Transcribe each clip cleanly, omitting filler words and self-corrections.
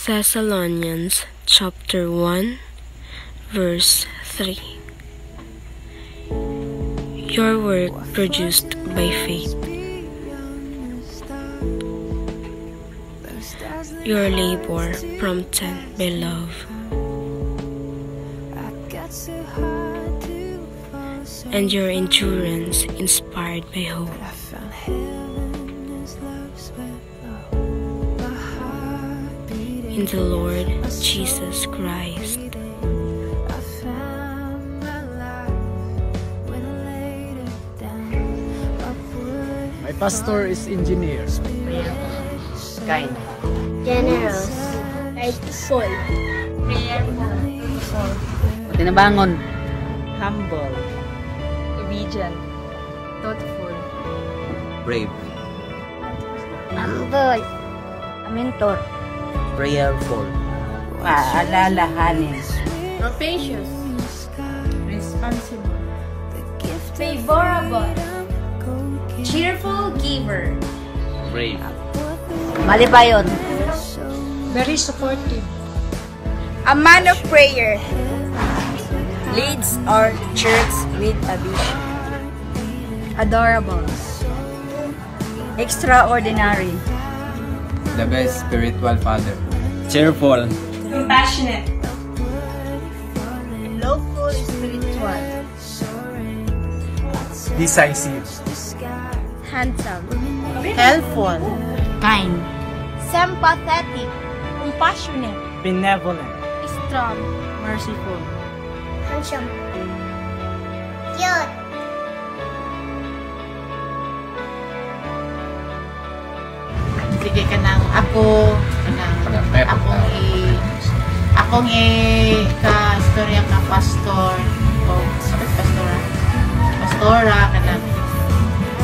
Thessalonians chapter 1 verse 3. Your work produced by faith, your labor prompted by love, and your endurance inspired by hope. In the Lord Jesus Christ. My pastor is engineer. Kind. Generous. Rightful. Prayerful. Tinabangon. Humble. Obedient. Thoughtful. Brave. Humble. A mentor. Prayerful. Paalalahanin. Rapacious. Responsible. Favorable. Cheerful giver. Brave. Malibayon. Very supportive. A man of prayer. Leads our church with a vision. Adorable. Extraordinary. The best spiritual father. Cheerful. Compassionate. Lawful spiritual. Decisive. Handsome. Helpful. Kind. Sympathetic. Compassionate. Benevolent. Strong. Merciful. Handsome. Cute. Sige ka nang akong ka-istorya ka pastor o pastora kanang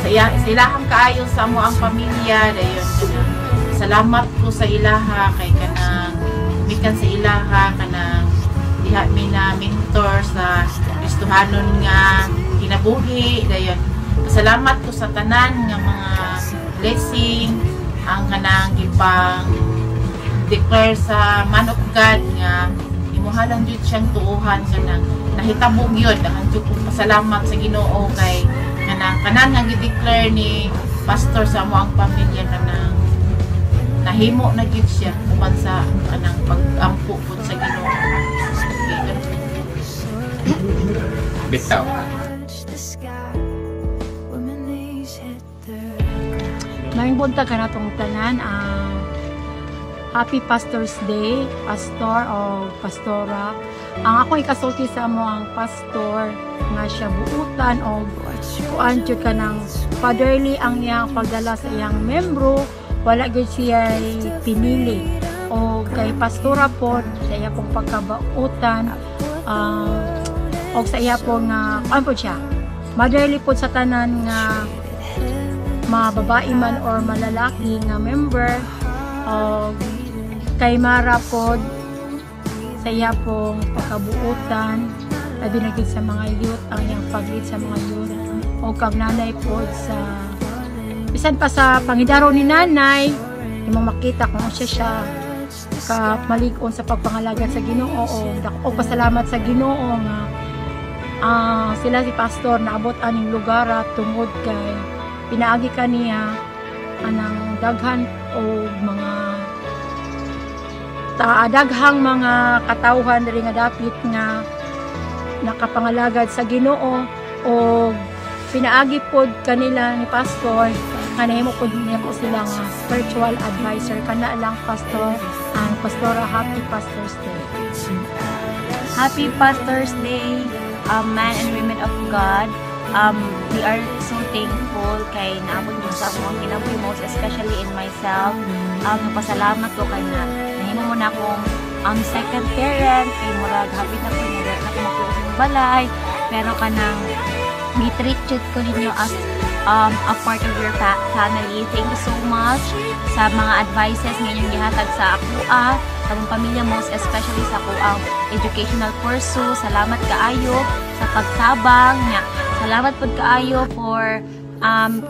sa ilahang kaayo sa mo ang pamilya dayon kanang salamat ko sa ilaha kay kanang mikan sa ilaha kanang diha mi na mentor sa Kristohanon nga kinabuhi dayon salamat ko sa tanan nga mga blessing ang kanang gipang declare sa man of God nga imuhalang jud siyang tuuhan kanang nahitabog yun ang jud kong pasalamat sa Ginoo kay kanang nga gi-declare ni pastor sa mo ang pamilya kanang nahimo na gid siya uban sa kanang pag-ampo pud sa Ginoo. Bitaw. Maraming buntag ka na itong tanan. Happy Pastor's Day, pastor o pastora. Ang ako ikasulti sa mo ang pastor nga siya buutan o kuan jud ka ng fatherly ang iyang pagdala sa iyang membro. Wala gud siya pinili. O kay pastora po sa iya pong pagkabautan o sa iya pong kuan po siya. Motherly po sa tanan nga mga babae man or malalaki nga member o kay Mara pod sa iya pong pagkabuutan labi na gid sa mga youth ang iyang pag-lead sa mga youth o kag nanay pod sa bisan pa sa pangidaro ni nanay imong makita kung siya ka malig-on sa pagpangalagad sa Ginoo o pasalamat sa Ginoo nga sila si pastor naabot aning lugar tungod kay pinaagi ka niya anang daghan o mga daghang mga katawhan diri nga dapit nga nakapangalagad sa Ginoo o pinaagi pod kanila ni pastor nga nahimo pod niya po sila nga spiritual advisor kana lang pastor ang pastora. Happy Pastor's Day. Happy Pastor's Day, men and women of God. We are so thankful kay naabot mo sa akong kinabuhi most especially in myself. Pasalamat ko kay na nahimo mo na akong second parent kay murag hapit na ko murag na kumakuha ng balay pero kanang mi-treat ko ninyo as a part of your family. Thank you so much sa mga advices nga inyong gihatag sa akuha sa mong pamilya most especially sa akuang educational pursuit. Salamat kaayo sa pagtabang nya. Salamat pod kaayo for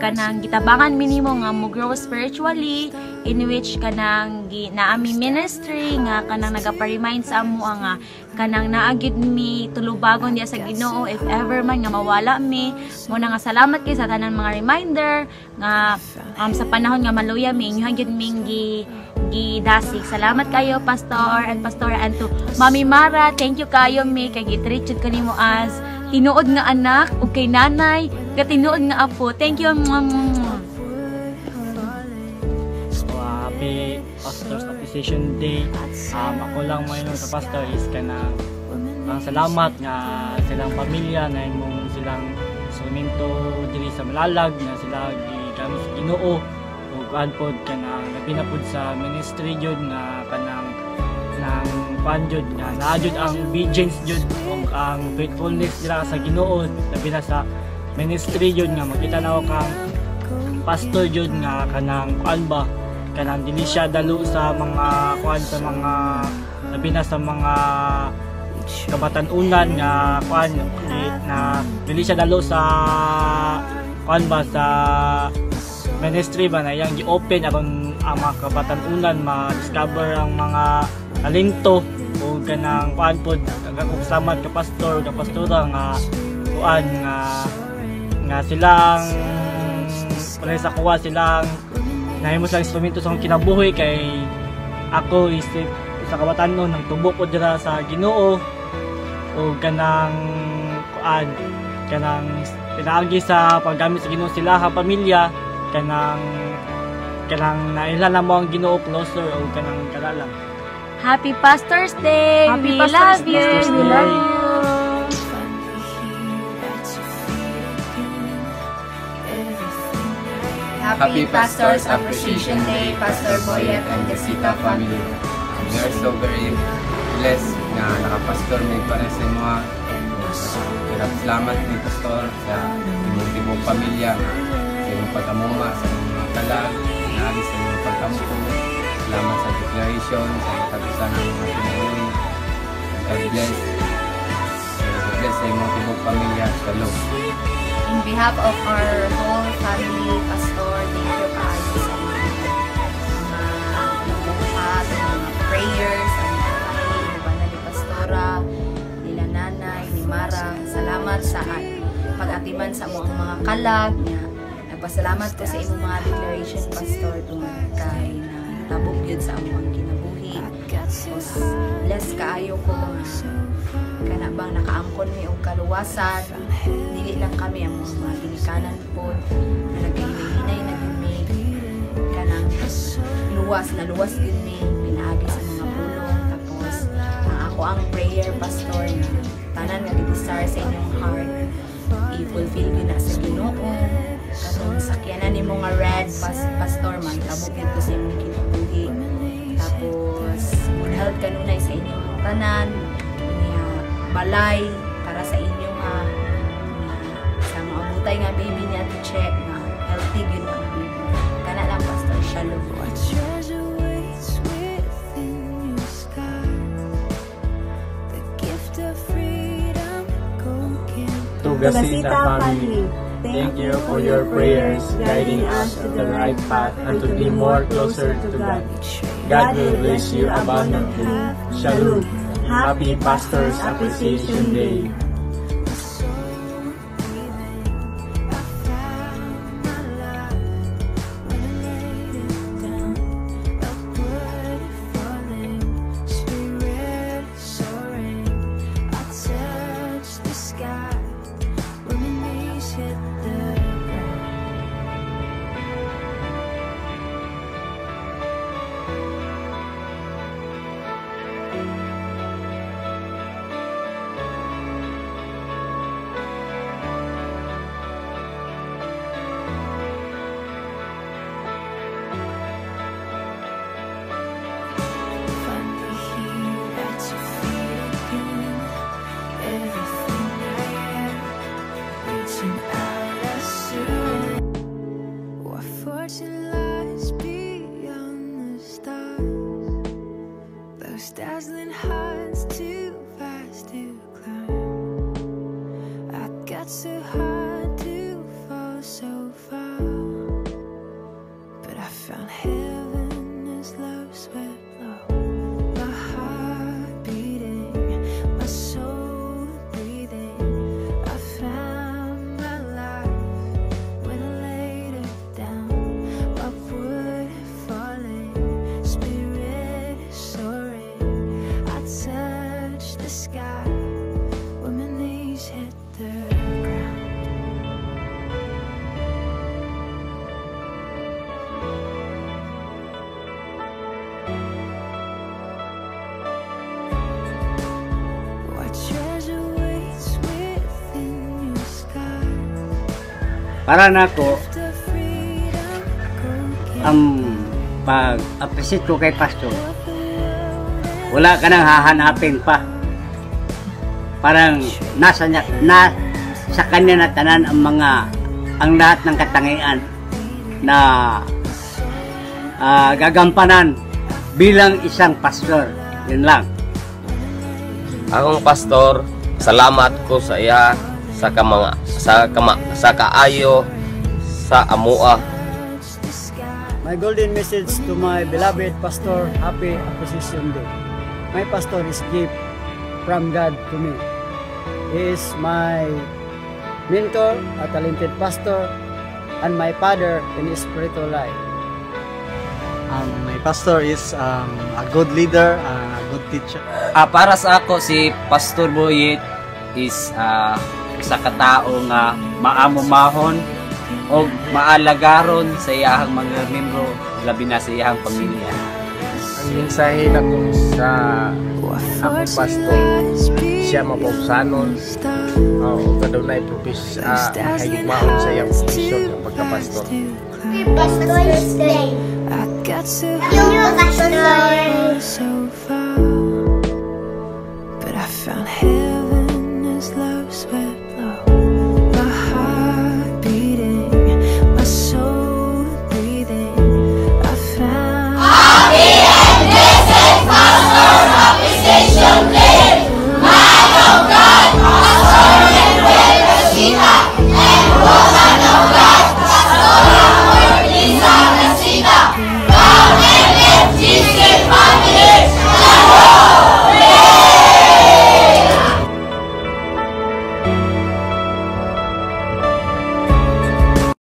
kanang gitabangan minimo nga mo grow spiritually, in which kanang naami ministry nga kanang nagapa-remind sa amo nga kanang naagid mi tulubagon diya sa Ginoo if ever man nga mawala mi. Muna nga salamat kay sa tanan mga reminder nga sa panahon nga maluya mi inyo gyud ming gidasig. Salamat kayo pastor and pastora, and to Mami Mara, thank you kayo mi kay gitreat jud kanimo as tinuod nga anak ug kay nanay nga tinuod nga apo. Thank you. Happy Pastor's Appreciation Day. Ako lang mayroon sa pastor is kanang salamat nga silang pamilya na imong silang instrumento diri sa Malalag na sila gigamit sa Ginoo ug anpod kanang labi na pud sa ministry jud nga kanang nang panjud nga naajud ang obedience jud ug ang faithfulness nila sa Ginoo labi na sa ministry jud nga makita na kang pastor jud nga kanang kuan ba kanang dili siya dalo sa mga kuan sa mga labi na sa mga kabatan-unan nga kuan na dili siya dalo sa kuan ba sa ministry ba na yang gi-open aron ang mga kabatan-unan ma-discover ang mga talento o kanang kuan pod salamat ka pastor ka pastora nga kuan nga silang pala sa kuha silang nahimo sa instrumento sa kinabuhi kay ako is sa kabatan-on nang tubo ko dira sa Ginoo o kanang kuan kanang pinaagi sa paggamit sa Ginoo sila ha pamilya kanang naila na mo ang Ginoo closer o kanang kalalang. Happy Pastor's Day. Happy We Pastor's love you. Day. We love you. Happy Pastor's Appreciation Day, Pastor Boyet and the Sita family. We are so very blessed na nakapastor may para sa mga salamat ni Pastor sa imong pamilya sa imong pag-amuma sa mga kalag, naagi sa imong pagkampo. Salamat sa declaration, sa katapusan ng mga pinauli. God bless. God bless sa imong tibok pamilya. Shalom. In behalf of our whole family, Pastor, thank you kaayo sa mga buhat, mga prayers, ang mga family, ni Banal ni Pastora, nila nanay, ni Mara. Salamat sa pag-atiman sa mga kalag niya. Nagpasalamat ko sa imong mga declaration, Pastor, tungkol kay tabog yun sa among kinabuhi. Tapos, bless kaayo ko kana bang nakaangkon mi og kaluwasan, dili lang kami ang mga ginikanan po na naghihinay na gumi kanang luwas gud mi pinaagi sa mga pulong. Tapos ako ang prayer, Pastor, na tanan nga desire sa inyong heart i-fulfill yun na sa Ginoo katong sakyanan nimo nga red Pastor man tabog yun ko sa inyong kinabuhi. Tapos good health kanunay sa inyong tanan, balay para sa inyo nga sa mga butay nga baby niya to check nga healthy yun ang baby kana lang, Pastor. Shalom. Tugasita family, thank you for your prayers guiding us to the right path and to be more closer to God. God will bless you abundantly. Shalom. Happy Pastor's Appreciation Day. Dazzling heights too fast to climb. I got so hard to fall so far. found heaven as love swept low. My heart beating, my soul breathing. I found my life when I laid it down. Upward falling, spirit soaring. I touched the sky when my knees hit the ground. What treasure waits within your sky? Para nako The freedom go get ang pag-appreciate ko kay pastor, wala ka nang hahanapin pa. Parang nasa kanya na tanan ang lahat ng katangian na gagampanan bilang isang pastor. Yun lang. Akong pastor, salamat ko sa iya sa kaayo sa amua. My golden message to my beloved pastor, happy Acquisition Day. My pastor is gift from God to me. He is my mentor, a talented pastor, and my father in his spiritual life. My pastor is a good leader, a good teacher. Para sa ako, si Pastor Boyet is isa ka tao nga maamumahon o maalagaron sa iyahang mga membro, labi na sa iyahang pamilya. Ang mensahe na kung sa ako pastor, siya mapausanon o kadunay propis higigmaon sa iyang propisyon ng pagkapastor. Pastor's Day. I got to Yung pastor. so